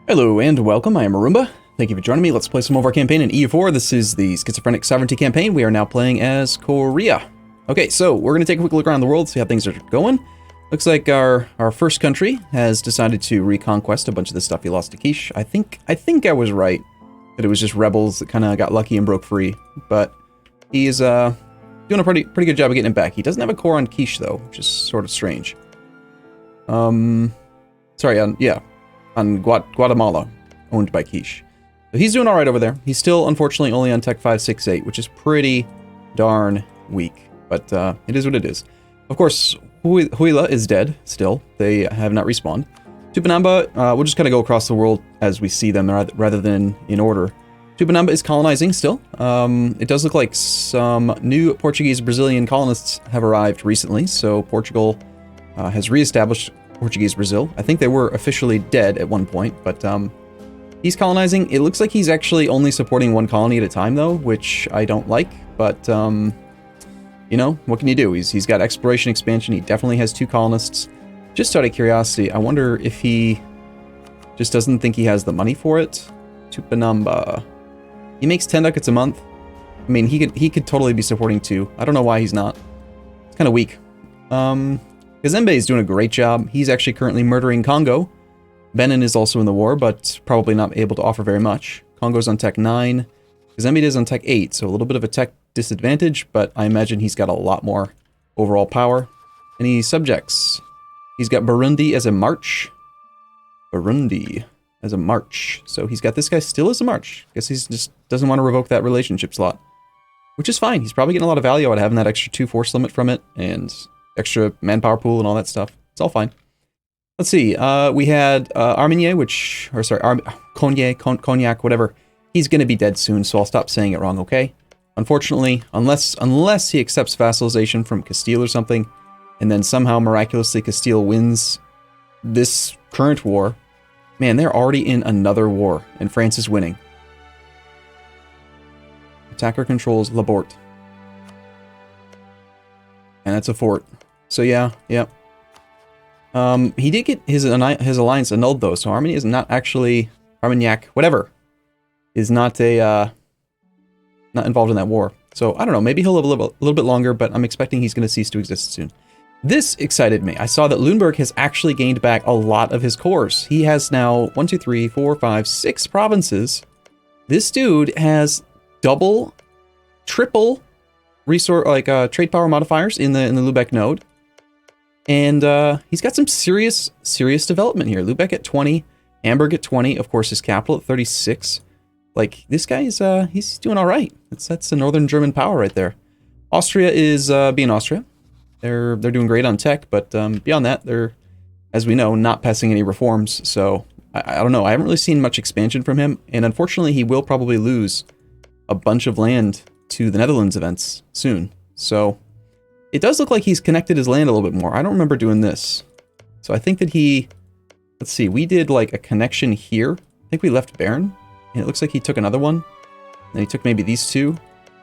Hello and welcome, I am Arumba. Thank you for joining me. Let's play some of our campaign in EU4. This is the Schizophrenic Sovereignty campaign. We are now playing as Korea. Okay, so we're going to take a quick look around the world, see how things are going. Looks like our first country has decided to reconquest a bunch of the stuff he lost to Quiche. I think I was right, that it was just rebels that kind of got lucky and broke free. But he's doing a pretty good job of getting it back. He doesn't have a core on Quiche, though, which is sort of strange. On Guatemala, owned by Quiche. So he's doing all right over there. He's still, unfortunately, only on Tech 568, which is pretty darn weak. But it is what it is. Of course, Huila is dead still. They have not respawned. Tupinamba, we'll just kind of go across the world as we see them rather than in order. Tupinamba is colonizing still. It does look like some new Portuguese-Brazilian colonists have arrived recently. So Portugal has reestablished Portuguese Brazil. I think they were officially dead at one point, but he's colonizing. It looks like he's actually only supporting one colony at a time, though, which I don't like, but you know, what can you do? He's got exploration expansion. He definitely has 2 colonists. Just out of curiosity, I wonder if he just doesn't think he has the money for it. Tupinamba. He makes 10 ducats a month. I mean, he could totally be supporting 2. I don't know why he's not. It's kind of weak. Kazembe is doing a great job. He's actually currently murdering Congo. Benin is also in the war, but probably not able to offer very much. Congo's on Tech 9. Kazembe is on Tech 8, so a little bit of a tech disadvantage, but I imagine he's got a lot more overall power. Any subjects? He's got Burundi as a march. Burundi as a march. So he's got this guy still as a march. Guess he's just doesn't want to revoke that relationship slot. Which is fine. He's probably getting a lot of value out of having that extra 2 force limit from it, and extra manpower pool and all that stuff. It's all fine. Let's see. We had Cognac, whatever. He's going to be dead soon, so I'll stop saying it wrong, okay? Unfortunately, unless he accepts vassalization from Castile or something, and then somehow miraculously Castile wins this current war, man, they're already in another war, and France is winning. Attacker controls Labort. And that's a fort. So yeah. He did get his alliance annulled though, so Armenia is not actually Armagnac, whatever, is not involved in that war. So I don't know, maybe he'll live a little bit longer, but I'm expecting he's going to cease to exist soon. This excited me. I saw that Lüneburg has actually gained back a lot of his cores. He has now 1, 2, 3, 4, 5, 6 provinces. This dude has double, triple resource trade power modifiers in the Lübeck node. And he's got some serious development here. Lübeck at 20, Hamburg at 20, of course his capital at 36. Like, this guy is he's doing all right. That's a northern German power right there. Austria is being Austria. They're doing great on tech, but beyond that, they're, as we know, not passing any reforms. So I don't know. I haven't really seen much expansion from him, and unfortunately, he will probably lose a bunch of land to the Netherlands events soon. So it does look like he's connected his land a little bit more. I don't remember doing this. So I think that let's see, we did like a connection here. I think we left Baron, and it looks like he took another one. Then he took maybe these 2,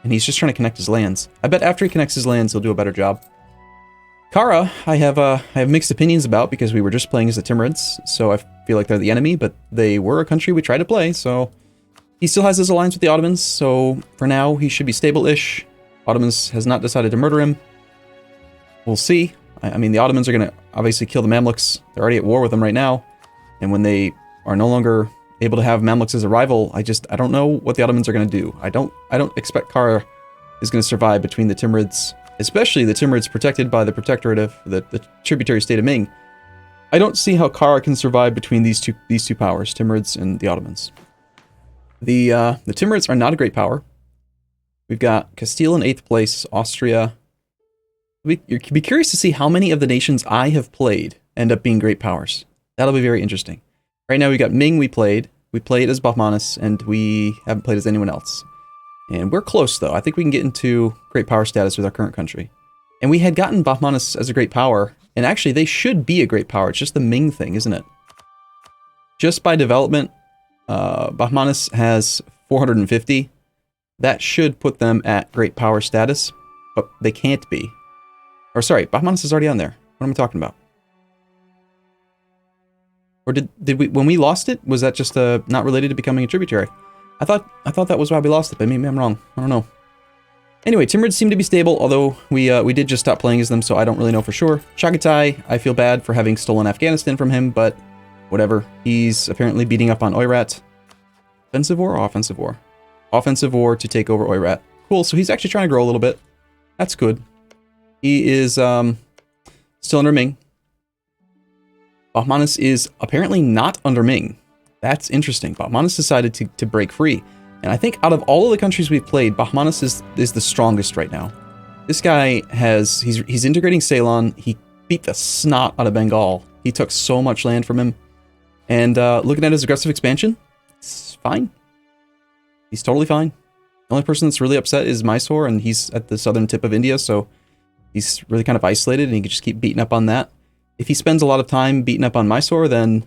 and he's just trying to connect his lands. I bet after he connects his lands, he'll do a better job. Kara, I have mixed opinions about, because we were just playing as the Timurids, so I feel like they're the enemy, but they were a country we tried to play, so he still has his alliance with the Ottomans, so for now, he should be stable-ish. Ottomans has not decided to murder him. We'll see. I mean, the Ottomans are going to obviously kill the Mamluks. They're already at war with them right now. And when they are no longer able to have Mamluks as a rival, I don't know what the Ottomans are going to do. I don't expect Kara is going to survive between the Timurids, especially the Timurids protected by the Protectorate of the tributary state of Ming. I don't see how Kara can survive between these two powers, Timurids and the Ottomans. The Timurids are not a great power. We've got Castile in 8th place, Austria. You'd be curious to see how many of the nations I have played end up being great powers. That'll be very interesting. Right now we got Ming we played as Bahmanis, and we haven't played as anyone else. And we're close though. I think we can get into great power status with our current country. And we had gotten Bahmanis as a great power, and actually they should be a great power. It's just the Ming thing, isn't it? Just by development, Bahmanis has 450. That should put them at great power status, but they can't be. Or sorry, Bahmanis is already on there. What am I talking about? Or did we, when we lost it, was that just not related to becoming a tributary? I thought that was why we lost it, but maybe I'm wrong. I don't know. Anyway, Timurids seem to be stable, although we did just stop playing as them, so I don't really know for sure. Chagatai, I feel bad for having stolen Afghanistan from him, but whatever. He's apparently beating up on Oirat. Offensive war or offensive war? Offensive war to take over Oirat. Cool, so he's actually trying to grow a little bit. That's good. He is still under Ming. Bahmanis is apparently not under Ming. That's interesting. Bahmanis decided to break free. And I think out of all of the countries we've played, Bahmanis is the strongest right now. This guy he's integrating Ceylon. He beat the snot out of Bengal. He took so much land from him. And looking at his aggressive expansion, it's fine. He's totally fine. The only person that's really upset is Mysore, and he's at the southern tip of India, so he's really kind of isolated, and he can just keep beating up on that. If he spends a lot of time beating up on Mysore, then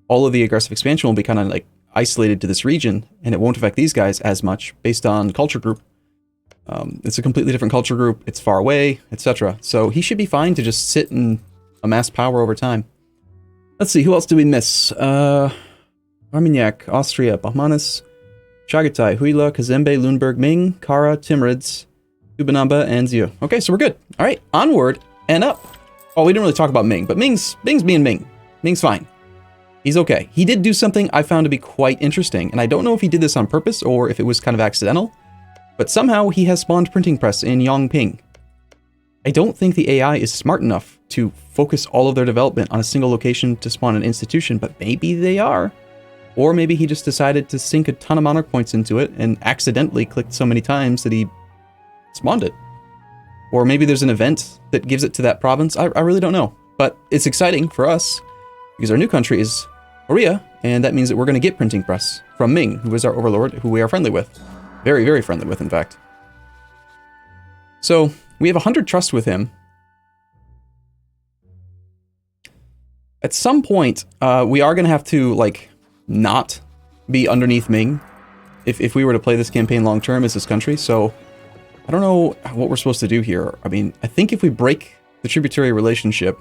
all of the aggressive expansion will be kind of like isolated to this region, and it won't affect these guys as much based on culture group. It's a completely different culture group, it's far away, etc. So he should be fine to just sit and amass power over time. Let's see, who else did we miss? Armagnac, Austria, Bahmanis, Chagatai, Huila, Kazembe, Lüneburg, Ming, Kara, Timurids, Kubanamba, and Zio. Okay, so we're good. All right, onward and up. Oh, we didn't really talk about Ming, but Ming's being Ming. Ming's fine. He's okay. He did do something I found to be quite interesting, and I don't know if he did this on purpose or if it was kind of accidental, but somehow he has spawned printing press in Yongping. I don't think the AI is smart enough to focus all of their development on a single location to spawn an institution, but maybe they are. Or maybe he just decided to sink a ton of monarch points into it and accidentally clicked so many times that he spawned it. Or maybe there's an event that gives it to that province. I really don't know. But it's exciting for us because our new country is Korea, and that means that we're going to get printing press from Ming, who is our overlord, who we are friendly with. Very, very friendly with, in fact. So we have 100 trust with him. At some point, we are going to have to, like, not be underneath Ming if we were to play this campaign long term as this country. So I don't know what we're supposed to do here. I mean, I think if we break the tributary relationship,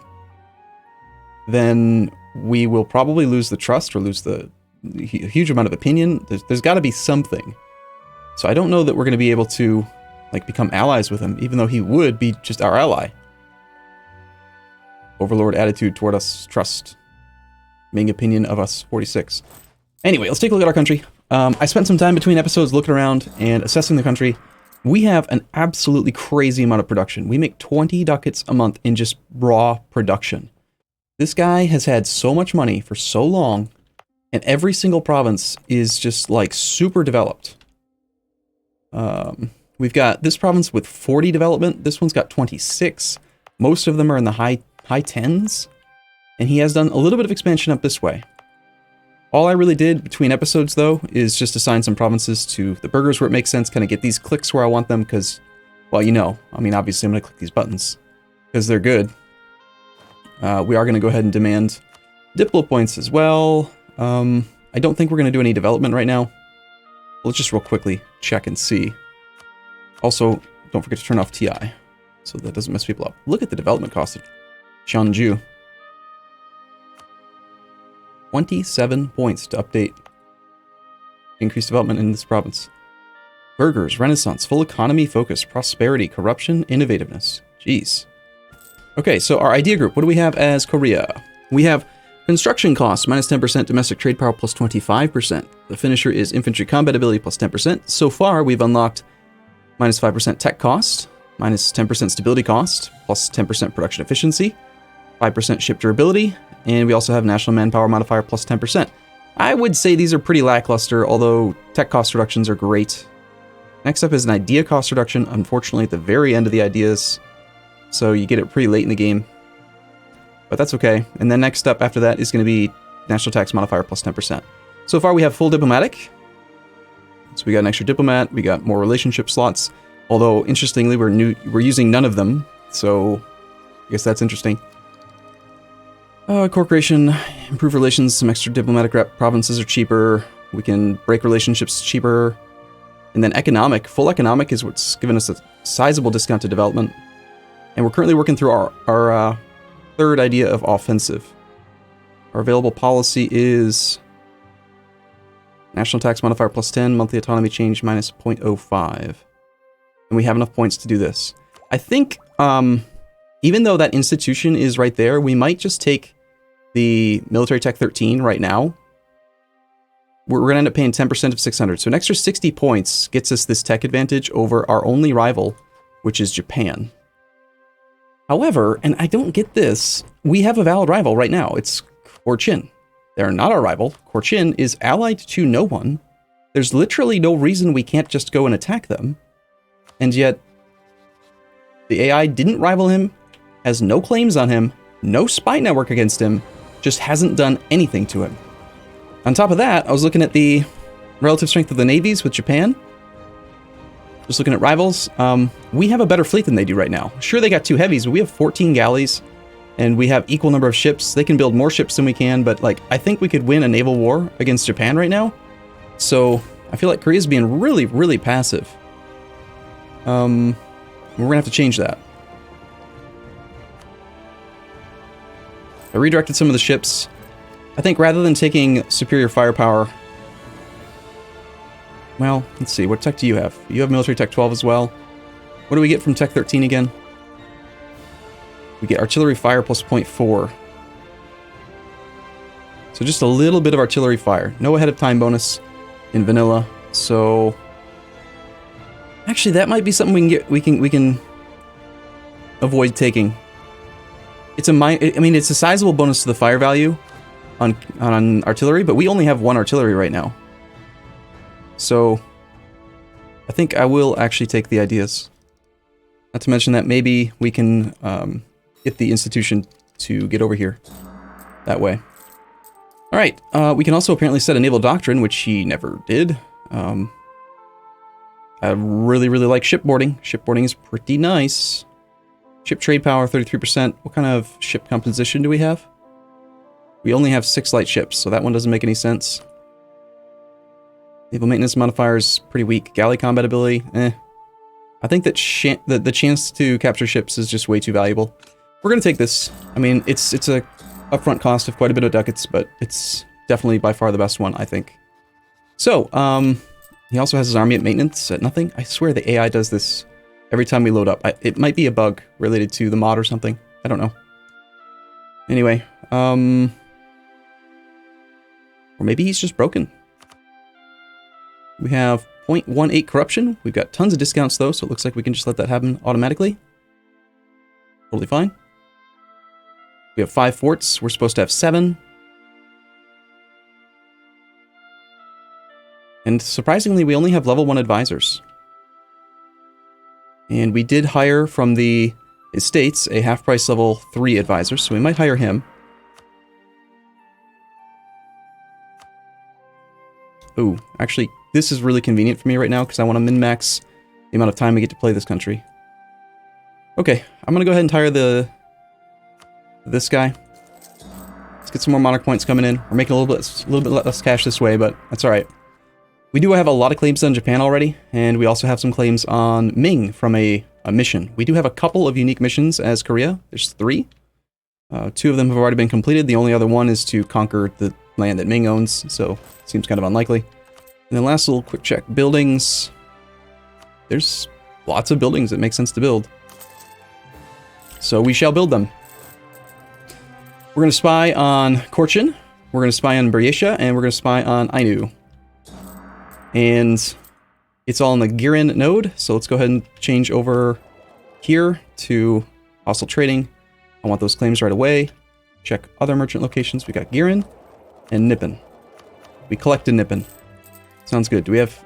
then we will probably lose the trust or lose the huge amount of opinion. There's got to be something. So I don't know that we're going to be able to, like, become allies with him, even though he would be just our ally. Overlord attitude toward us, trust. Ming opinion of us, 46. Anyway, let's take a look at our country. I spent some time between episodes looking around and assessing the country. We have an absolutely crazy amount of production. We make 20 ducats a month in just raw production. This guy has had so much money for so long, and every single province is just, like, super developed. We've got this province with 40 development. This one's got 26. Most of them are in the high 10s. And he has done a little bit of expansion up this way. All I really did between episodes, though, is just assign some provinces to the burghers where it makes sense, kind of get these clicks where I want them, because, well, you know, I mean, obviously I'm going to click these buttons, because they're good. We are going to go ahead and demand Diplo points as well. I don't think we're going to do any development right now. Let's just real quickly check and see. Also, don't forget to turn off TI, so that doesn't mess people up. Look at the development cost of Cheonju. 27 points to update. Increased development in this province. Burghers, Renaissance, full economy focus, prosperity, corruption, innovativeness. Jeez. Okay, so our idea group, what do we have as Korea? We have construction costs, minus 10%, domestic trade power, plus 25%. The finisher is infantry combat ability, plus 10%. So far, we've unlocked minus 5% tech cost, minus 10% stability cost, plus 10% production efficiency, 5% ship durability, and we also have national manpower modifier, plus 10%. I would say these are pretty lackluster, although tech cost reductions are great. Next up is an idea cost reduction, unfortunately at the very end of the ideas, so you get it pretty late in the game. But that's okay. And then next up after that is going to be national tax modifier plus 10%. So far we have full diplomatic. So we got an extra diplomat, we got more relationship slots. Although, interestingly, we're using none of them, so I guess that's interesting. Corporation, improve relations, some extra diplomatic rep, provinces are cheaper, we can break relationships cheaper. And then economic, full economic is what's given us a sizable discount to development. And we're currently working through our third idea of offensive. Our available policy is national tax modifier plus 10, monthly autonomy change minus 0.05. And we have enough points to do this. I think, even though that institution is right there, we might just take the military tech 13 right now. We're going to end up paying 10% of 600. So an extra 60 points gets us this tech advantage over our only rival, which is Japan. However, and I don't get this, we have a valid rival right now. It's Cochin. They're not our rival. Cochin is allied to no one. There's literally no reason we can't just go and attack them. And yet, the AI didn't rival him, has no claims on him, no spy network against him, just hasn't done anything to him. On top of that, I was looking at the relative strength of the navies with Japan. Just looking at rivals. We have a better fleet than they do right now. Sure, they got 2 heavies, but we have 14 galleys, and we have equal number of ships. They can build more ships than we can, but like I think we could win a naval war against Japan right now. So I feel like Korea's being really, really passive. We're gonna have to change that. I redirected some of the ships. I think rather than taking superior firepower... Well, let's see. What tech do you have? You have military tech 12 as well. What do we get from tech 13 again? We get artillery fire plus 0.4. So just a little bit of artillery fire. No ahead of time bonus in vanilla. So actually that might be something we can avoid taking. It's it's a sizable bonus to the fire value on artillery, but we only have 1 artillery right now. So I think I will actually take the ideas. Not to mention that maybe we can get the institution to get over here that way. All right, we can also apparently set a naval doctrine, which he never did. I really, really like shipboarding. Shipboarding is pretty nice. Ship trade power, 33%. What kind of ship composition do we have? We only have 6 light ships, so that one doesn't make any sense. Naval maintenance modifier is pretty weak. Galley combat ability, I think that the chance to capture ships is just way too valuable. We're going to take this. I mean, it's a upfront cost of quite a bit of ducats, but it's definitely by far the best one, I think. So, he also has his army at maintenance at nothing. I swear the AI does this every time we load up. It might be a bug related to the mod or something. I don't know. Anyway, or maybe he's just broken. We have 0.18 corruption. We've got tons of discounts though, so it looks like we can just let that happen automatically. Totally fine. We have 5 forts. We're supposed to have 7. And surprisingly, we only have level 1 advisors. And we did hire from the estates a half-price level 3 advisor, so we might hire him. Ooh, actually, this is really convenient for me right now because I want to min-max the amount of time I get to play this country. Okay, I'm going to go ahead and hire this guy. Let's get some more monarch points coming in. We're making a little bit less cash this way, but that's all right. We do have a lot of claims on Japan already, and we also have some claims on Ming from a mission. We do have a couple of unique missions as Korea. There's 3. 2 of them have already been completed. The only other one is to conquer the land that Ming owns, so it seems kind of unlikely. And then last little quick check. Buildings. There's lots of buildings that make sense to build. So we shall build them. We're going to spy on Cochin, we're going to spy on Buryatia, and we're going to spy on Ainu. And it's all in the Girin node, so let's go ahead and change over here to hostile trading. I want those claims right away. Check other merchant locations. We got Girin and Nippon. We collected Nippon. Sounds good. Do we have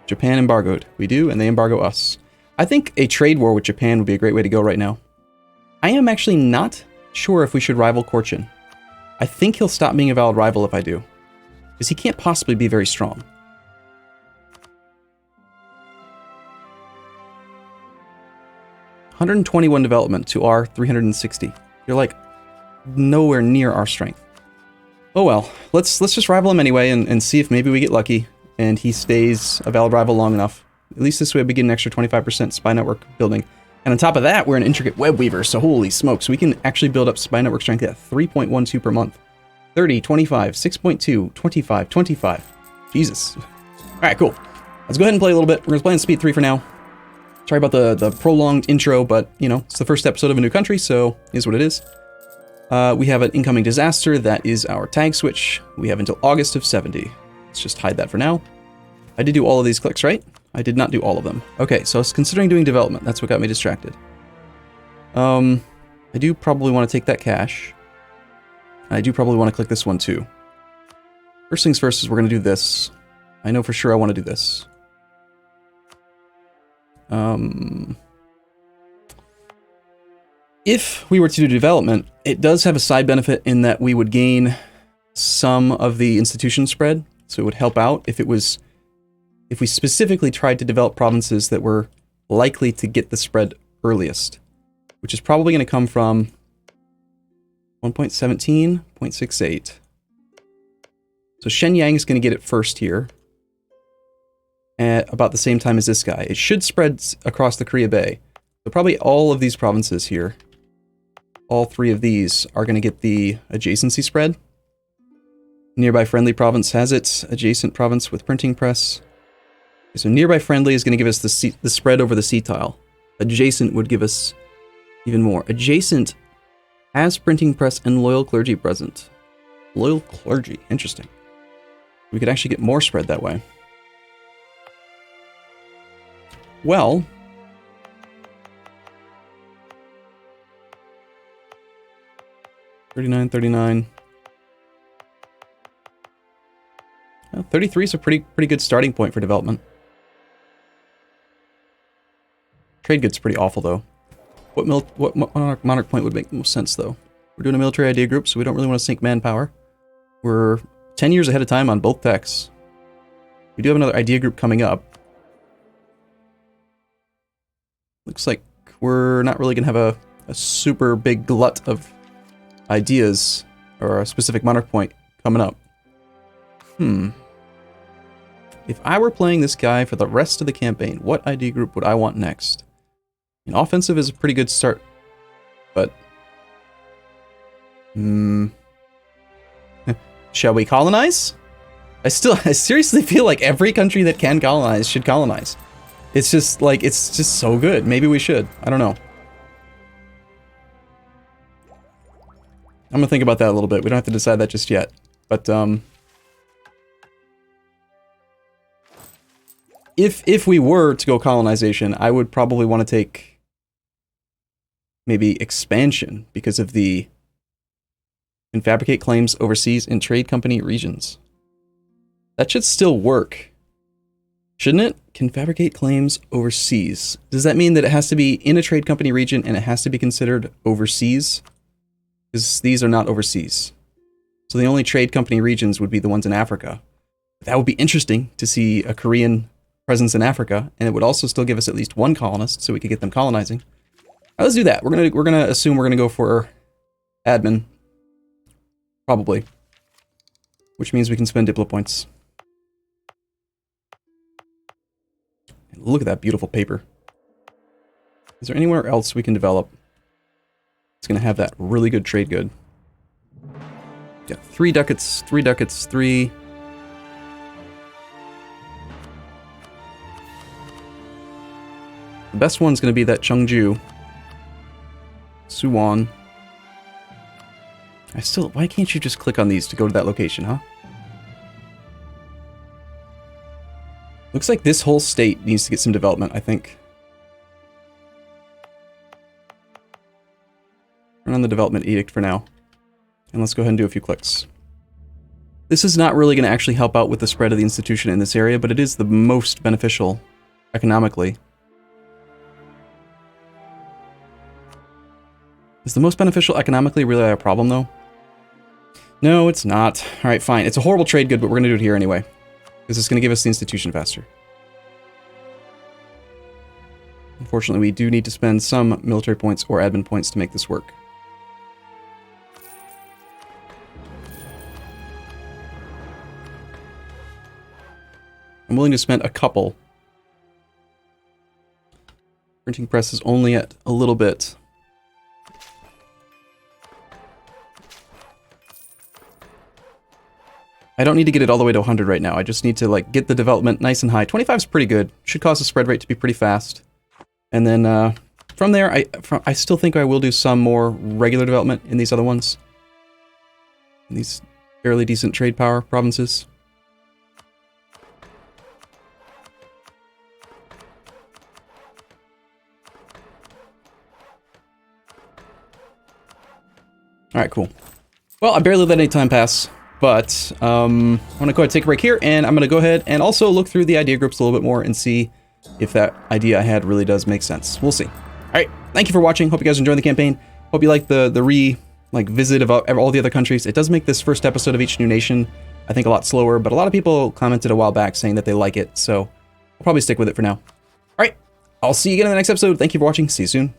Japan embargoed? We do, and they embargo us. I think a trade war with Japan would be a great way to go right now. I am actually not sure if we should rival Cochin. I think he'll stop being a valid rival if I do, because he can't possibly be very strong. $121 development to our 360. You're like nowhere near our strength. Oh well, let's just rival him anyway and see if maybe we get lucky and he stays a valid rival long enough. At least this way we get an extra 25% spy network building. And on top of that, we're an intricate web weaver, so holy smokes, we can actually build up spy network strength at 3.12 per month. 30, 25, 6.2, 25, 25. Jesus. Alright, cool. Let's go ahead and play a little bit. We're going to play on speed 3 for now. Sorry about the prolonged intro, but, you know, it's the first episode of a new country, so it is what it is. We have an incoming disaster. That is our tag switch. We have until August of 70. Let's just hide that for now. I did do all of these clicks, right? I did not do all of them. Okay, so I was considering doing development. That's what got me distracted. I do probably want to take that cash. I do probably want to click this one too. First things first is we're going to do this. I know for sure I want to do this. If we were to do development, it does have a side benefit in that we would gain some of the institution spread, so it would help out if we specifically tried to develop provinces that were likely to get the spread earliest, which is probably going to come from 1.17, 0.68. So Shenyang is going to get it first here, at about the same time as this guy. It should spread across the Korea Bay. So probably all of these provinces here, all 3 of these, are going to get the adjacency spread. Nearby friendly province has it. Adjacent province with printing press. Okay, so nearby friendly is going to give us the spread over the sea tile. Adjacent would give us even more. Adjacent has printing press and loyal clergy present. Loyal clergy, interesting. We could actually get more spread that way. Well, $39. 33 is a pretty good starting point for development. Trade goods pretty awful though. What monarch point would make the most sense though? We're doing a military idea group, so we don't really want to sink manpower. We're 10 years ahead of time on both techs. We do have another idea group coming up. Looks like we're not really going to have a super big glut of ideas or a specific monarch point coming up. If I were playing this guy for the rest of the campaign, what idea group would I want next? An offensive is a pretty good start, but... Shall we colonize? I seriously feel like every country that can colonize should colonize. It's just like, it's just so good. Maybe we should. I don't know. I'm gonna think about that a little bit. We don't have to decide that just yet. But, if we were to go colonization, I would probably want to take maybe expansion because of the can fabricate claims overseas in trade company regions. That should still work, shouldn't it? Can fabricate claims overseas. Does that mean that it has to be in a trade company region and it has to be considered overseas? Because these are not overseas. So the only trade company regions would be the ones in Africa. That would be interesting to see a Korean presence in Africa, and it would also still give us at least one colonist, so we could get them colonizing. All right, let's do that. We're gonna assume we're gonna go for admin, probably, which means we can spend Diplo points. Look at that beautiful paper. Is there anywhere else we can develop? It's gonna have that really good trade good. Yeah, 3 ducats, 3 ducats, 3. The best one's going to be that Cheongju. Suwon. Why can't you just click on these to go to that location, huh? Looks like this whole state needs to get some development, I think. Run on the development edict for now. And let's go ahead and do a few clicks. This is not really going to actually help out with the spread of the institution in this area, but it is the most beneficial economically. Is the most beneficial economically really a problem, though? No, it's not. Alright, fine. It's a horrible trade good, but we're going to do it here anyway. Because it's going to give us the institution faster. Unfortunately, we do need to spend some military points or admin points to make this work. I'm willing to spend a couple. Printing press is only at a little bit. I don't need to get it all the way to 100 right now. I just need to like get the development nice and high. 25 is pretty good. Should cause the spread rate to be pretty fast. And then from there, I still think I will do some more regular development in these other ones. In these fairly decent trade power provinces. Alright, cool. Well, I barely let any time pass, but I'm going to go ahead and take a break here, and I'm going to go ahead and also look through the idea groups a little bit more and see if that idea I had really does make sense. We'll see. Alright, thank you for watching. Hope you guys enjoyed the campaign. Hope you like the visit of all the other countries. It does make this first episode of each new nation, I think, a lot slower, but a lot of people commented a while back saying that they like it, so I'll probably stick with it for now. Alright, I'll see you again in the next episode. Thank you for watching. See you soon.